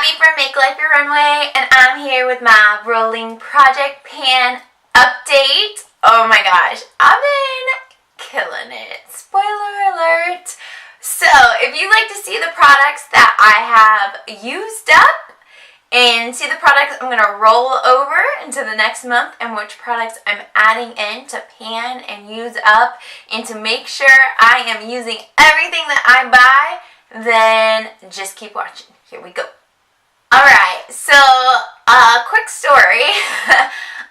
Abby from Make Life Your Runway, and I'm here with my rolling project pan update. Oh my gosh, I've been killing it. Spoiler alert. So, if you'd like to see the products that I have used up and see the products I'm going to roll over into the next month and which products I'm adding in to pan and use up and to make sure I am using everything that I buy, then just keep watching. Here we go. Alright, so quick story.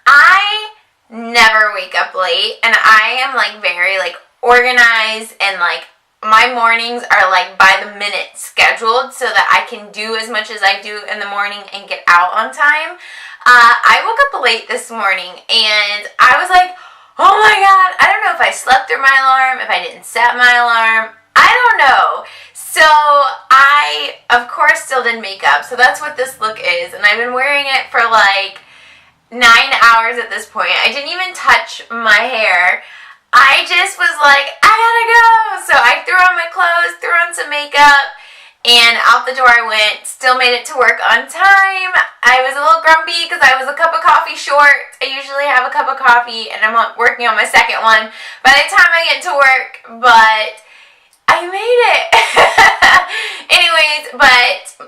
I never wake up late, and I am very organized, and my mornings are by the minute scheduled so that I can do as much as I do in the morning and get out on time. I woke up late this morning and I was like, oh my god, I don't know if I slept through my alarm, if I didn't set my alarm, I don't know. So I, of course, still did makeup. So that's what this look is. And I've been wearing it for 9 hours at this point. I didn't even touch my hair. I just was like, I gotta go. So I threw on my clothes, threw on some makeup, and out the door I went. Still made it to work on time. I was a little grumpy because I was a cup of coffee short. I usually have a cup of coffee, and I'm working on my second one by the time I get to work. But I made it. Anyways,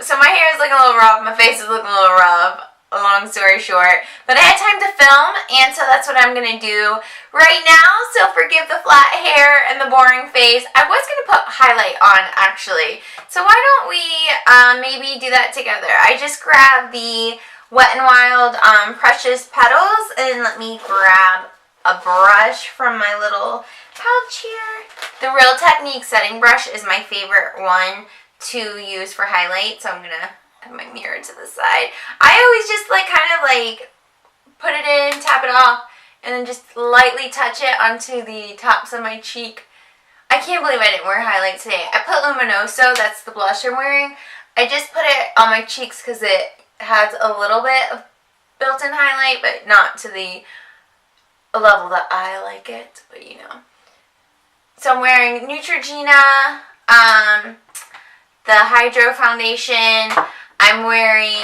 so my hair is looking a little rough, my face is looking a little rough, long story short. But I had time to film, and so that's what I'm going to do right now. So forgive the flat hair and the boring face. I was going to put highlight on, actually. So why don't we maybe do that together? I just grabbed the Wet n Wild Precious Petals, and let me grab a brush from my little pouch here. The Real Technique setting brush is my favorite one to use for highlight, so I'm gonna have my mirror to the side. I always just put it in, tap it off, and then just lightly touch it onto the tops of my cheek. I can't believe I didn't wear highlight today. I put Luminoso, that's the blush I'm wearing. I just put it on my cheeks because it has a little bit of built-in highlight, but not to the level that I like it, but you know. So I'm wearing Neutrogena, the Hydro Foundation. I'm wearing,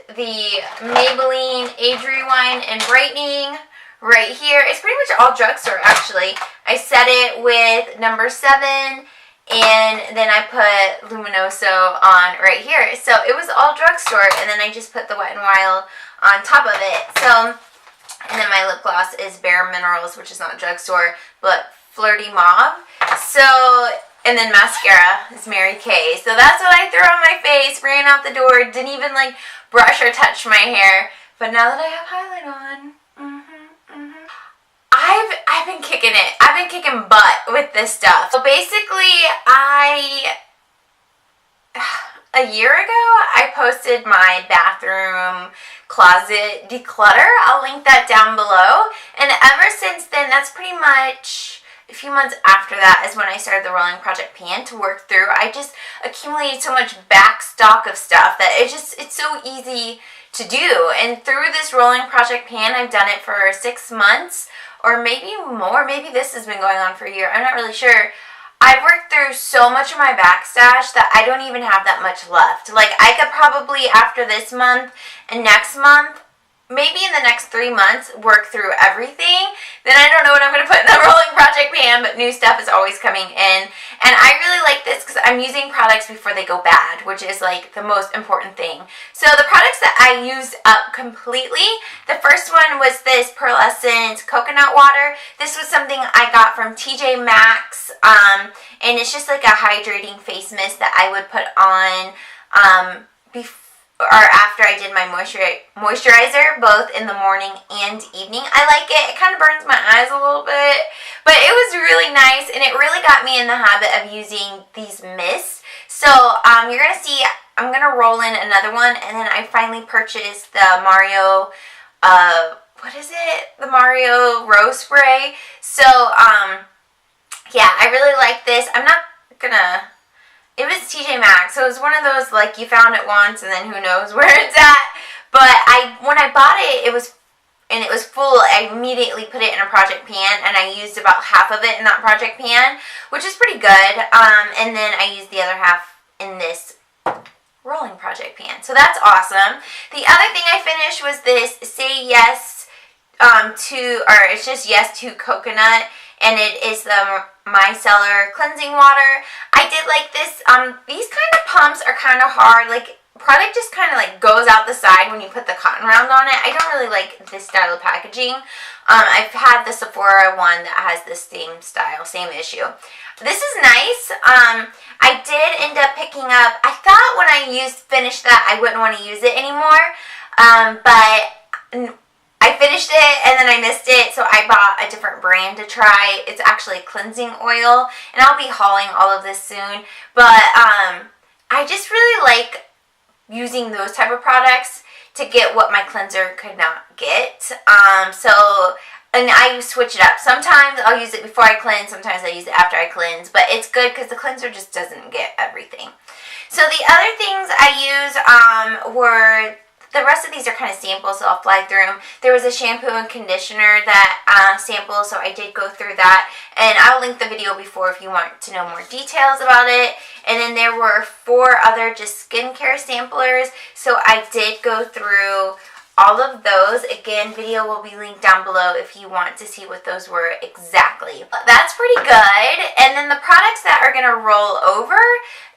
the Maybelline Age Rewind and Brightening right here. It's pretty much all drugstore, actually. I set it with number 7, and then I put Luminoso on right here. So it was all drugstore, and then I just put the Wet n Wild on top of it. So, and then my lip gloss is Bare Minerals, which is not drugstore, but Flirty Mauve. So, and then mascara is Mary Kay. So that's what I threw on my face, ran out the door, didn't even brush or touch my hair. But now that I have highlight on, I've been kicking it. I've been kicking butt with this stuff. So basically, a year ago, I posted my bathroom closet declutter. I'll link that down below. And ever since then, that's pretty much a few months after that is when I started the rolling project pan to work through. I just accumulated so much back stock of stuff that it's so easy to do. And through this rolling project pan, I've done it for 6 months or maybe more. Maybe this has been going on for a year. I'm not really sure. I've worked through so much of my backstash that I don't even have that much left. I could probably, after this month and next month, maybe in the next 3 months, work through everything. Then I don't know what I'm going to put in the rolling project pan, but new stuff is always coming in. And I really like this because I'm using products before they go bad, which is the most important thing. So the products that I used up completely, the first one was this Pearlescent Coconut Water. This was something I got from TJ Maxx, and it's just a hydrating face mist that I would put on before or after I did my moisturizer, both in the morning and evening. I like it. It kind of burns my eyes a little bit, but it was really nice, and it really got me in the habit of using these mists. So you're going to see, I'm going to roll in another one, and then I finally purchased the Mario, the Mario Rose Spray. So, yeah, I really like this. I'm not going to... It was TJ Maxx, so it was one of those, you found it once and then who knows where it's at. But when I bought it, it was full. I immediately put it in a project pan, and I used about half of it in that project pan, which is pretty good. And then I used the other half in this rolling project project pan. So that's awesome. The other thing I finished was this Say Yes it's just Yes to Coconut, and it is the micellar cleansing water. I did like this. These kind of pumps are kind of hard. Like, product just kind of like goes out the side when you put the cotton round on it. I don't really like this style of packaging. I've had the Sephora one that has the same style, same issue. This is nice. I did end up picking up, I thought when I finished that I wouldn't want to use it anymore, but I finished it and then I missed it, so I bought a different brand to try. It's actually cleansing oil, and I'll be hauling all of this soon, but I just really like using those type of products to get what my cleanser could not get. And I switch it up. Sometimes I'll use it before I cleanse, sometimes I use it after I cleanse, but it's good because the cleanser just doesn't get everything. So the other things I use were, the rest of these are kind of samples, so I'll fly through them. There was a shampoo and conditioner that sample, so I did go through that. And I'll link the video before if you want to know more details about it. And then there were 4 other just skincare samplers, so I did go through all of those. Again, video will be linked down below if you want to see what those were exactly. That's pretty good. And then the products that are going to roll over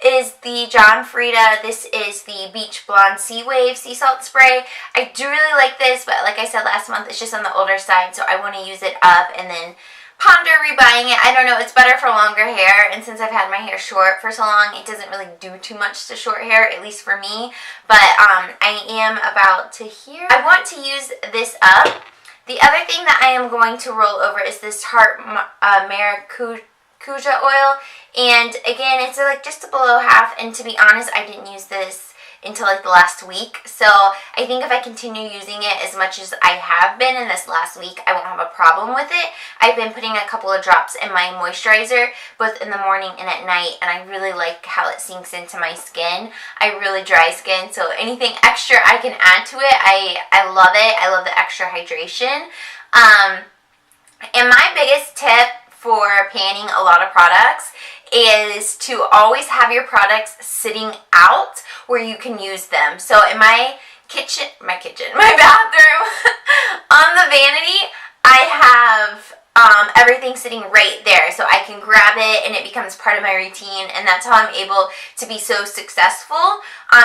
is the John Frieda. This is the Beach Blonde Sea Wave Sea Salt Spray. I do really like this, but like I said last month, it's just on the older side, so I want to use it up and then ponder rebuying it. I don't know, it's better for longer hair, and since I've had my hair short for so long, it doesn't really do too much to short hair, at least for me. But I am about to I want to use this up. The other thing that I am going to roll over is this Tarte Maracuja oil, and again, it's like just below half, and to be honest, I didn't use this until like the last week, so I think if I continue using it as much as I have been in this last week, I won't have a problem with it. I've been putting a couple of drops in my moisturizer, both in the morning and at night, and I really like how it sinks into my skin. I have really dry skin, so anything extra I can add to it, I love it. I love the extra hydration. And my biggest tip for panning a lot of products is to always have your products sitting out where you can use them. So in my bathroom, on the vanity, I have everything sitting right there, so I can grab it and it becomes part of my routine, and that's how I'm able to be so successful.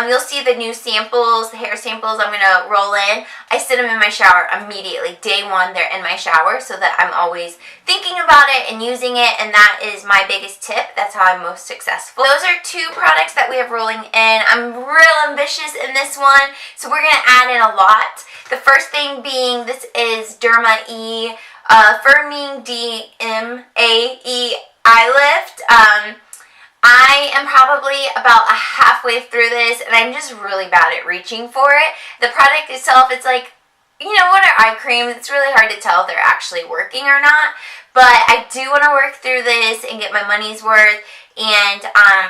You'll see the new samples, the hair samples I'm going to roll in. I sit them in my shower immediately. Day one, they're in my shower, so that I'm always thinking about it and using it, and that is my biggest tip. That's how I'm most successful. Those are 2 products that we have rolling in. I'm real ambitious in this one, so we're going to add in a lot. The first thing being, this is Derma E Firming DMAE Eye Lift. I am probably about halfway through this, and I'm just really bad at reaching for it. The product itself, it's like, you know, what are eye creams? It's really hard to tell if they're actually working or not. But I do want to work through this and get my money's worth. And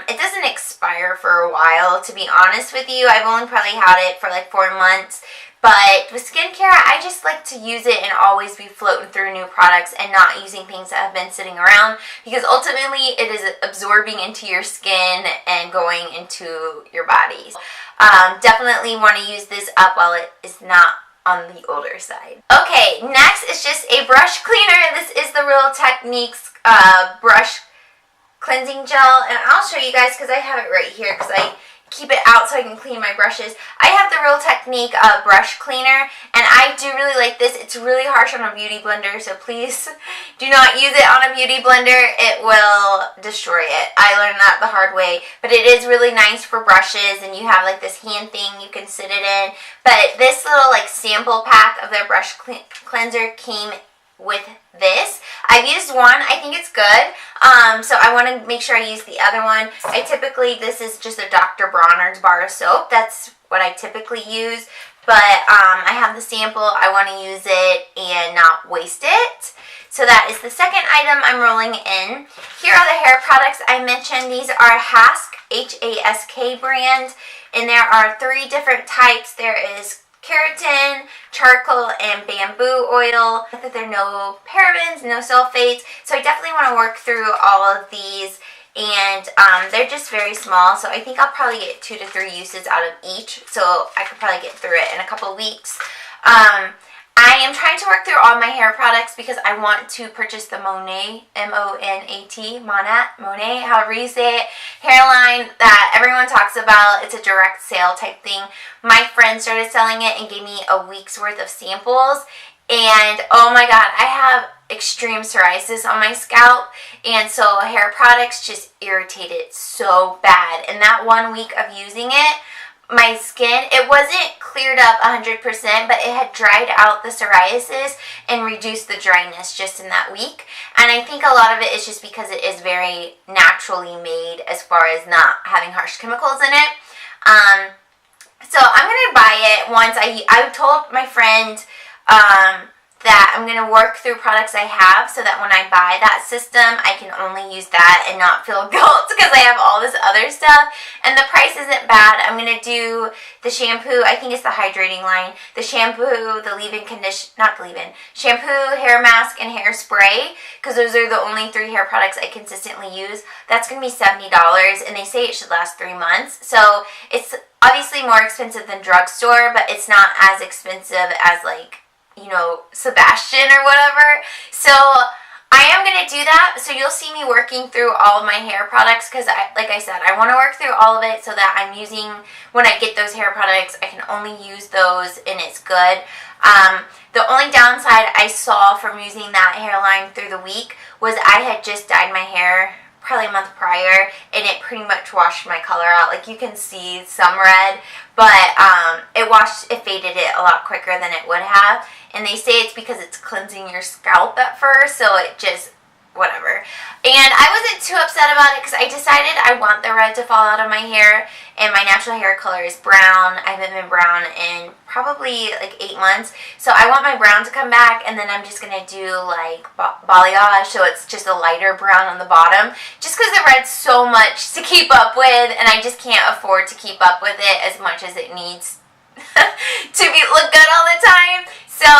it doesn't expire for a while, to be honest with you. I've only probably had it for like 4 months. But with skincare, I just like to use it and always be floating through new products and not using things that have been sitting around, because ultimately it is absorbing into your skin and going into your body. Definitely want to use this up while it is not on the older side. Okay, next is just a brush cleaner. This is the Real Techniques brush cleansing gel, and I'll show you guys because I have it right here because I keep it out so I can clean my brushes. I have the Real Technique brush cleaner, and I do really like this. It's really harsh on a beauty blender, so please do not use it on a beauty blender. It will destroy it. I learned that the hard way, but it is really nice for brushes, and you have like this hand thing you can sit it in. But this little like sample pack of their brush cleanser came with this. I've used one. I think it's good. So I want to make sure I use the other one. This is just a Dr. Bronner's bar of soap. That's what I typically use. But I have the sample. I want to use it and not waste it. So that is the second item I'm rolling in. Here are the hair products I mentioned. These are Hask, H-A-S-K brand. And there are 3 different types. There is keratin, charcoal, and bamboo oil. There are no parabens, no sulfates, so I definitely want to work through all of these and they're just very small, so I think I'll probably get 2 to 3 uses out of each, so I could probably get through it in a couple weeks. I am trying to work through all my hair products because I want to purchase the Monat, M-O-N-A-T, Monat, however you say it, hairline that everyone talks about. It's a direct sale type thing. My friend started selling it and gave me a week's worth of samples, and oh my god, I have extreme psoriasis on my scalp, and so hair products just irritate it so bad. And that 1 week of using it, my skin, it wasn't cleared up 100%, but it had dried out the psoriasis and reduced the dryness just in that week. And I think a lot of it is just because it is very naturally made as far as not having harsh chemicals in it. So I'm going to buy it once. I told my friend that I'm going to work through products I have so that when I buy that system, I can only use that and not feel guilt because I have all this other stuff. And the price isn't bad. I'm going to do the shampoo. I think it's the hydrating line. The shampoo, the leave-in condition, not the leave-in, shampoo, hair mask, and hairspray, because those are the only 3 hair products I consistently use. That's going to be $70, and they say it should last 3 months. So it's obviously more expensive than drugstore, but it's not as expensive as, like, you know, Sebastian or whatever. So I am going to do that. So you'll see me working through all of my hair products because, like I said, I want to work through all of it so that I'm using, when I get those hair products, I can only use those and it's good. The only downside I saw from using that hairline through the week was I had just dyed my hair probably a month prior, and it pretty much washed my color out. Like, you can see some red, but it faded it a lot quicker than it would have. And they say it's because it's cleansing your scalp at first, so it just, whatever. And I wasn't too upset about it because I decided I want the red to fall out of my hair, and my natural hair color is brown. I haven't been brown in probably like 8 months, so I want my brown to come back, and then I'm just going to do like balayage, so it's just a lighter brown on the bottom, just because the red's so much to keep up with, and I just can't afford to keep up with it as much as it needs to look good all the time. So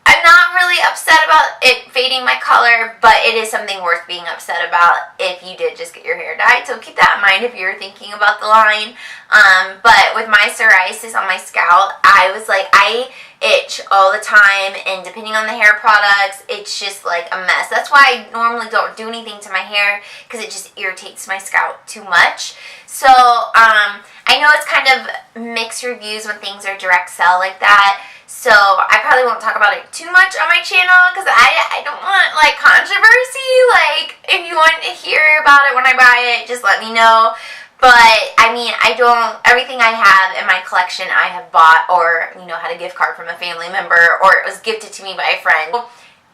I'm not really upset about it fading my color, but it is something worth being upset about if you did just get your hair dyed. So keep that in mind if you're thinking about the line. But with my psoriasis on my scalp, I was like, I itch all the time, and depending on the hair products, it's just like a mess. That's why I normally don't do anything to my hair, because it just irritates my scalp too much. So I know it's kind of mixed reviews when things are direct sell like that. So I probably won't talk about it too much on my channel because I don't want like controversy. Like, if you want to hear about it when I buy it, just let me know. But I mean, everything I have in my collection I have bought, or, you know, had a gift card from a family member, or it was gifted to me by a friend.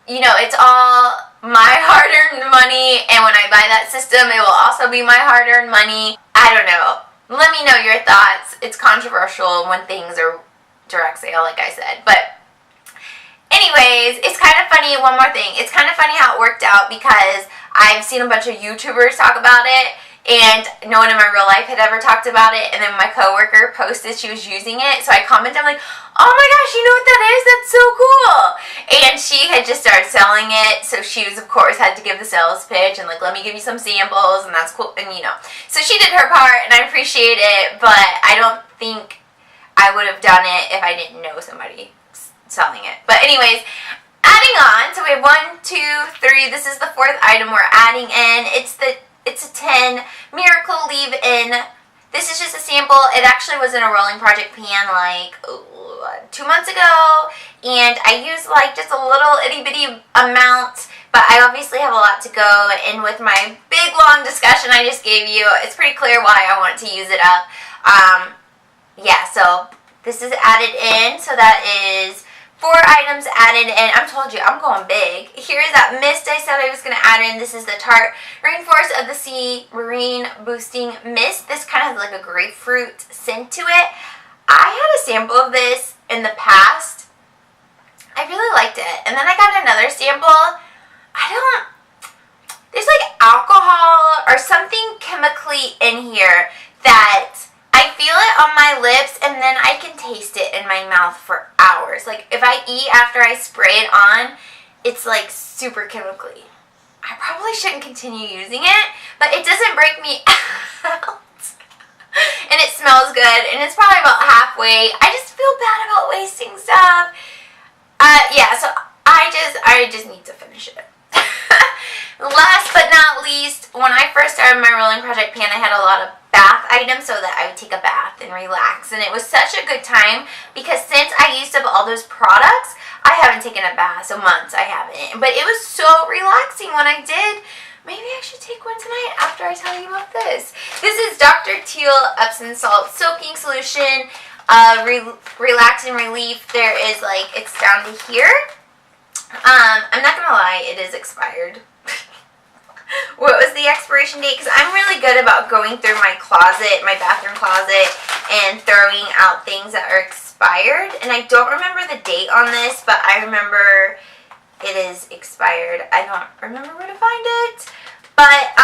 You know, it's all my hard-earned money, and when I buy that system, it will also be my hard-earned money. I don't know. Let me know your thoughts. It's controversial when things are direct sale, like I said. But anyways, it's kind of funny. One more thing. It's kind of funny how it worked out because I've seen a bunch of YouTubers talk about it, and no one in my real life had ever talked about it. And then my coworker posted she was using it, so I commented, I'm like, oh my gosh, you know what that is? That's so cool. And she had just started selling it, so she was, of course, had to give the sales pitch and like, let me give you some samples, and that's cool. And you know, so she did her part, and I appreciate it, but I don't think I would have done it if I didn't know somebody selling it. But anyways, adding on, so we have 1, 2, 3. This is the 4th item we're adding in. It's a 10 Miracle Leave-In. This is just a sample. It actually was in a rolling project pan like 2 months ago, and I used like just a little itty bitty amount, but I obviously have a lot to go, and with my big long discussion I just gave you, it's pretty clear why I want to use it up. Yeah, so this is added in, so that is 4 items added in. I told you, I'm going big. Here's that mist I said I was going to add in. This is the Tarte Rainforest of the Sea Marine Boosting Mist. This kind of has like a grapefruit scent to it. I had a sample of this in the past. I really liked it. And then I got another sample. There's like alcohol or something chemically in here that I feel it on my lips, and then I can taste it in my mouth for hours. Like, if I eat after I spray it on, it's like super chemically. I probably shouldn't continue using it, but it doesn't break me out. And it smells good, and it's probably about halfway. I just feel bad about wasting stuff. Yeah, so I just need to finish it. Last but not least, when I first started my rolling project pan, I had a lot of bath items so that I would take a bath and relax. And it was such a good time because since I used up all those products, I haven't taken a bath, so months I haven't. But it was so relaxing when I did. Maybe I should take one tonight after I tell you about this. This is Dr. Teal Epsom Salt Soaking Solution. Relax and Relief. There is like, it's down to here. I'm not gonna lie, it is expired. What was the expiration date? Because I'm really good about going through my closet, my bathroom closet, and throwing out things that are expired. And I don't remember the date on this, but I remember it is expired. I don't remember where to find it. But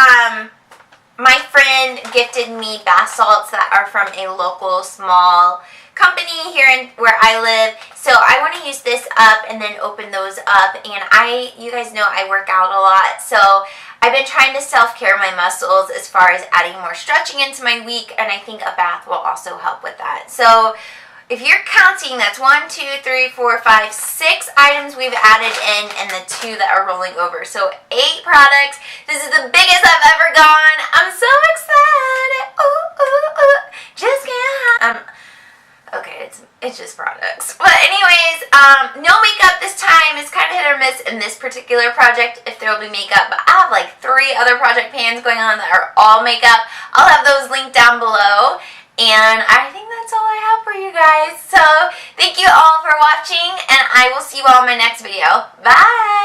my friend gifted me bath salts that are from a local small company here where I live. So I want to use this up and then open those up. And you guys know I work out a lot. So I've been trying to self-care my muscles as far as adding more stretching into my week. And I think a bath will also help with that. So if you're counting, that's 1, 2, 3, 4, 5, 6 items we've added in and the 2 that are rolling over. So 8 products. This is the biggest I've ever gone. I'm so excited. Ooh, ooh, ooh. Just can't. Okay, it's just products. But anyways, no makeup this time. It's kind of hit or miss in this particular project if there will be makeup. But I have like 3 other project pans going on that are all makeup. I'll have those linked down below. And I think that's all I have for you guys. So thank you all for watching, and I will see you all in my next video. Bye!